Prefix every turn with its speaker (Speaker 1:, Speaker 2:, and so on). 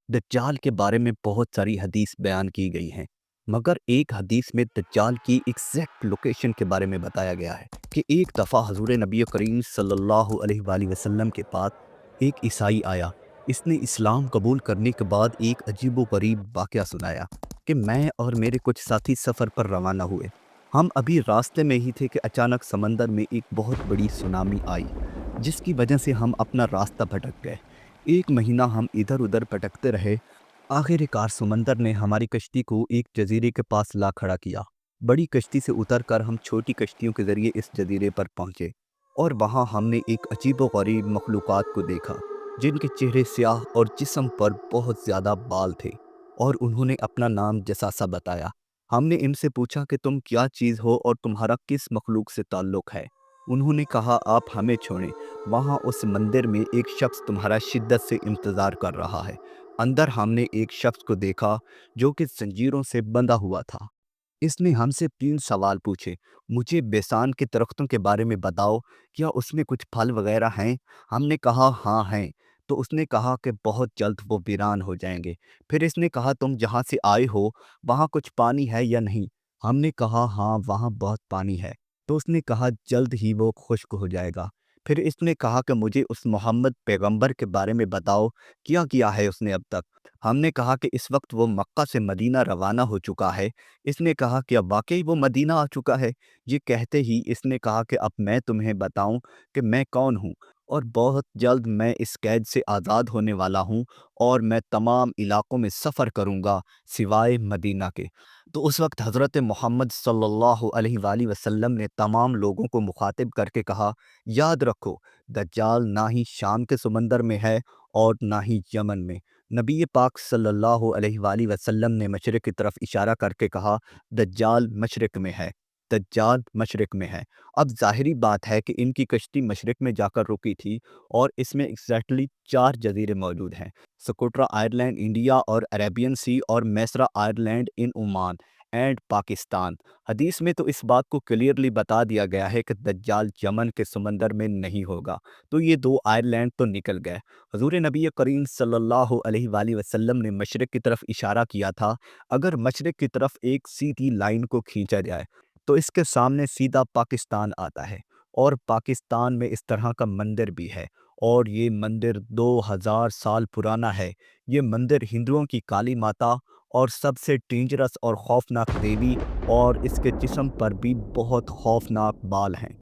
Speaker 1: दज्जाल के बारे में बहुत सारी हदीस बयान की गई हैं, मगर एक हदीस में दज्जाल की एग्जैक्ट लोकेशन के बारे में बताया गया है कि एक दफ़ा हजूर नबी करीम सल्लल्लाहु अलैहि वसल्लम के पास एक ईसाई आया। इसने इस्लाम कबूल करने के बाद एक अजीबो गरीब वाक़या सुनाया कि मैं और मेरे कुछ साथी सफ़र पर रवाना हुए। हम अभी रास्ते में ही थे कि अचानक समंदर में एक बहुत बड़ी सुनामी आई, जिसकी वजह से हम अपना रास्ता भटक गए। 1 महीना हम इधर-उधर भटकते रहे। आखिरकार समंदर ने हमारी कश्ती को एक जजीरे के पास ला खड़ा किया। बड़ी कश्ती से उतरकर हम छोटी कश्तियों के ज़रिए इस जजीरे पर पहुंचे और वहां हमने एक अजीबो-गरीब मखलूक़ात को देखा, जिनके चेहरे स्याह और जिस्म पर बहुत ज़्यादा बाल थे, और उन्होंने अपना नाम जसासा बताया। हमने इनसे पूछा कि तुम क्या चीज़ हो और तुम्हारा किस मखलूक से ताल्लुक़ है? उन्होंने कहा, आप हमें छोड़ें, वहाँ उस मंदिर में एक शख्स तुम्हारा शिद्दत से इंतज़ार कर रहा है। अंदर हमने एक शख्स को देखा जो कि जंजीरों से बंधा हुआ था। इसने हमसे 3 सवाल पूछे। मुझे बेसान के दरख्तों के बारे में बताओ, क्या उसमें कुछ फल वगैरह हैं? हमने कहा हाँ हैं। तो उसने कहा कि बहुत जल्द वो वीरान हो जाएंगे। फिर इसने कहा, तुम जहाँ से आए हो वहाँ कुछ पानी है या नहीं? हमने कहा हाँ, वहाँ बहुत पानी है। तो उसने कहा जल्द ही वो खुश्क हो जाएगा। फिर इसने कहा कि मुझे उस मोहम्मद पैगंबर के बारे में बताओ, क्या किया है उसने अब तक? हमने कहा कि इस वक्त वो मक्का से मदीना रवाना हो चुका है। इसने कहा कि अब वाक़ई वो मदीना आ चुका है। ये कहते ही इसने कहा कि अब मैं तुम्हें बताऊं कि मैं कौन हूँ, और बहुत जल्द मैं इस कैद से आज़ाद होने वाला हूँ, और मैं तमाम इलाकों में सफ़र करूँगा सिवाय मदीना के। तो उस वक्त हज़रत मोहम्मद सल्लल्लाहु अलैहि वसल्लम ने तमाम लोगों को मुखातिब करके कहा, याद रखो, दज्जाल ना ही शाम के समंदर में है और ना ही यमन में। नबी पाक सल्लल्लाहु अलैहि वसल्लम ने मशरिक़ की तरफ इशारा करके कहा, दज्जाल मशरिक़ में है, दज्जाल मशरिक़ में है। अब ज़ाहिरी बात है कि इनकी कश्ती मशरिक़ में जाकर रुकी थी, और इसमें एग्जैक्टली 4 जजीरे मौजूद हैं: सोकोट्रा आयरलैंड इंडिया और अरेबियन सी, और Masirah island in Oman and Pakistan. हदीस में तो इस बात को क्लियरली बता दिया गया है कि दज्जाल यमन के समंदर में नहीं होगा। तो ये 2 आयरलैंड तो निकल गए। हजूर नबी करीम सल्लल्लाहु अलैहि वसल्लम ने मशरिक़ की तरफ इशारा किया था। अगर मशरिक़ की तरफ एक सीधी लाइन को खींचा जाए तो इसके सामने सीधा पाकिस्तान आता है, और पाकिस्तान में इस तरह का मंदिर भी है, और ये मंदिर 2000 साल पुराना है। ये मंदिर हिंदुओं की काली माता और सबसे डेंजरस और खौफनाक देवी, और इसके जिस्म पर भी बहुत खौफनाक बाल हैं।